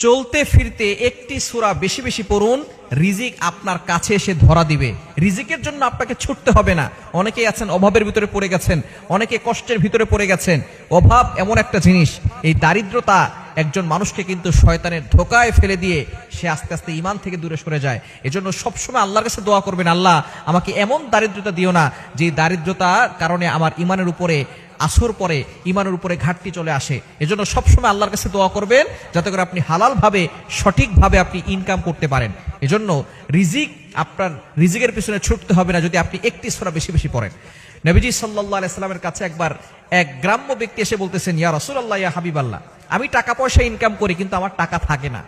চলতে ফিরতে একটি সূরা বেশি বেশি পড়ুন, রিজিক আপনার কাছে এসে ধরা দিবে। রিজিকের জন্য আপনাকে ছুটতে হবে না। অনেকেই আছেন অভাবের ভিতরে পড়ে গেছেন, অনেকে কষ্টের ভিতরে পড়ে গেছেন। অভাব এমন একটা জিনিস, এই দারিদ্রতা একজন মানুষকে কিন্তু শয়তানের ধোকায় ফেলে দিয়ে সে আস্তে আস্তে ঈমান থেকে দূরে সরে যায়। এজন্য সবসময় আল্লাহর কাছে দোয়া করবেন, আল্লাহ আমাকে এমন দারিদ্রতা দিও না যে দারিদ্রতার কারণে আমার ঈমানের উপরে আসর পরে, ঈমানের উপরে ঘাটতি চলে আসে। এজন্য সবসময় আল্লাহর কাছে দোয়া করবেন যাতে করে আপনি হালালভাবে সঠিকভাবে আপনি ইনকাম করতে পারেন। এজন্য আপনার রিজিকের পিছনে ছুটতে হবে না যদি আপনি একটি সূরা বেশি বেশি পড়েন। নবীজি সাল্লাল্লাহু আলাইহি সাল্লামের কাছে একবার এক গ্রাম্য ব্যক্তি এসে বলতেছেন, ইয়া রাসূলুল্লাহ, ইয়া হাবিবাল্লাহ, আমি টাকা পয়সা ইনকাম করি কিন্তু আমার টাকা থাকে না,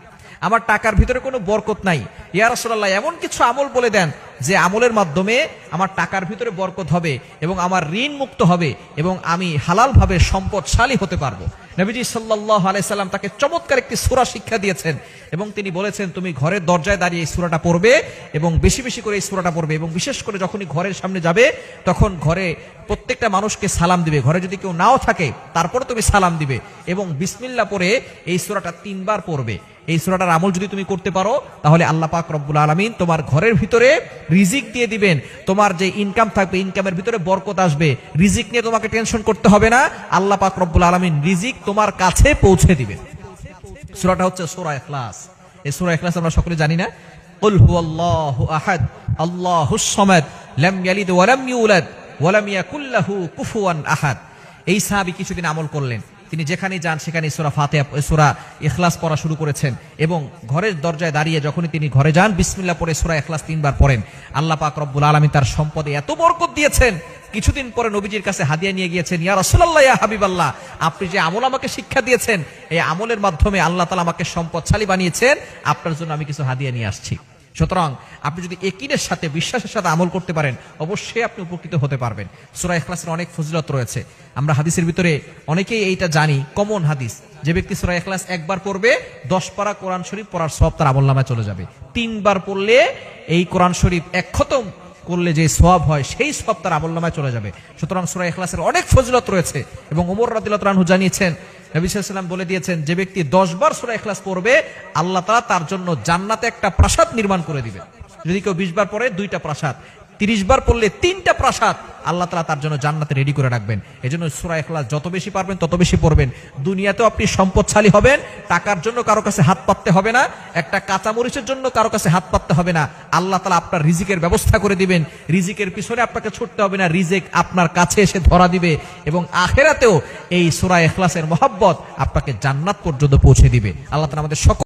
আমার টাকার ভিতরে কোনো বরকত নাই। ইয়া রাসূলুল্লাহ, এমন কিছু আমল বলে দেন যে আমলের মাধ্যমে আমার টাকার ভিতরে বরকত হবে এবং আমার ঋণ মুক্ত হবে এবং আমি হালালভাবে সম্পদশালী হতে পারবো। নবীজি সাল্লাল্লাহু আলাইহি সাল্লাম তাকে চমৎকার একটি সূরা শিক্ষা দিয়েছেন এবং তিনি বলেছেন, তুমি ঘরের দরজায় দাঁড়িয়ে এই সূরাটা পড়বে এবং বেশি বেশি করে এই সূরাটা পড়বে এবং বিশেষ করে যখনই ঘরের সামনে যাবে তখন ঘরে প্রত্যেকটা মানুষকে সালাম দিবে। ঘরে যদি কেউ নাও থাকে তারপরে তুমি সালাম দিবে এবং বিসমিল্লাহ পড়ে এই সূরাটা 3 বার পড়বে। এই সূরাটার আমল যদি তুমি করতে পারো তাহলে আল্লাহ পাক রব্বুল আলামিন তোমার ঘরের ভিতরে রিজিক দিয়ে দিবেন। তোমার যে ইনকাম থাকবে, ইনকামের ভিতরে বরকত আসবে। রিজিক নিয়ে তোমাকে টেনশন করতে হবে না, আল্লাহ পাক রব্বুল আলামিন রিজিক তোমার কাছে পৌঁছে দিবেন। সূরাটা হচ্ছে সূরা ইখলাস। এই সূরা ইখলাস আমরা সকলে জানি না? কুল হুয়াল্লাহু আহাদ আল্লাহুস সামাদ লাম ইয়ালিদ ওয়া লাম ইউলাদ ওয়া লাম ইয়াকুল লাহু কুফুয়ান আহাদ। এই সাহাবী কিছুদিন আমল করলেন, তিনি যেখানেই যান সেখানে সূরা ফাতিহা, সূরা ইখলাস পড়া শুরু করেছেন এবং ঘরের দরজায় দাঁড়িয়ে যখনই তিনি ঘরে যান বিসমিল্লাহ পড়ে সূরা ইখলাস 3 বার পড়েন। আল্লাহ পাক রব্বুল আলামিন তার সম্পদে এত বরকত দিয়েছেন, কিছুদিন পরে নবীজির কাছে হাদিয়া নিয়ে গিয়েছেন, ইয়া রাসূলুল্লাহ, ইয়া হাবিবাল্লাহ, আপনি যে আমল আমাকে শিক্ষা দিয়েছেন, এই আমলের মাধ্যমে আল্লাহ তাআলা আমাকে সম্পদশালী বানিয়েছেন, আপনার জন্য আমি কিছু হাদিয়া নিয়ে আসছি। সুতরাং আপনি যদি ইয়াকিনের সাথে, বিশ্বাসের সাথে আমল করতে পারেন অবশ্যই আপনি উপকৃত হতে পারবেন। সূরা ইখলাসের অনেক ফজিলত রয়েছে, আমরা হাদিসের ভিতরে অনেকেই এইটা জানি, কমন হাদিস, যে ব্যক্তি সূরা ইখলাস একবার পড়বে 10 পারা কোরআন শরীফ পড়ার সওয়াব তার আমলনামায় চলে যাবে। 3 বার পড়লে এই কোরআন শরীফ এক খতম করলে যে সওয়াব হয় সেই সওয়াব তার আমলনামায় চলে যাবে। সুতরাং সূরা ইখলাসের অনেক ফজিলত রয়েছে এবং ওমর রাদিয়াল্লাহু আনহু জানিয়েছেন, নবী সাল্লাল্লাহু আলাইহি ওয়াসাল্লাম বলে দিয়েছেন, যে ব্যক্তি 10 বার সূরা ইখলাস পড়বে আল্লাহ তাআলা তার জন্য জান্নাতে একটা প্রাসাদ নির্মাণ করে দিবেন। যদি কেউ 20 বার পড়ে 2টা প্রাসাদ, 30 বার পড়লে 3টা প্রাসাদ আল্লাহ তাআলা তার জন্য জান্নাতে রেডি করে রাখবেন। এজন্য সূরা ইখলাস যত বেশি পারবেন তত বেশি পড়বেন। দুনিয়াতেও আপনি সম্পদশালী হবেন, টাকার জন্য কারো কাছে হাত পাততে হবে না, একটা কাঁচামরিচের জন্য কারো কাছে হাত পাততে হবে না। আল্লাহ তাআলা আপনার রিজিকের ব্যবস্থা করে দিবেন। রিজিকের পিছনে আপনাকে ছুটতে হবে না, রিজিক আপনার কাছে এসে ধরা দিবে এবং আখিরাতেও এই সূরা ইখলাসের মহব্বত আপনাকে জান্নাত পর্যন্ত পৌঁছে দিবে। আল্লাহ তাআলা আমাদের সকল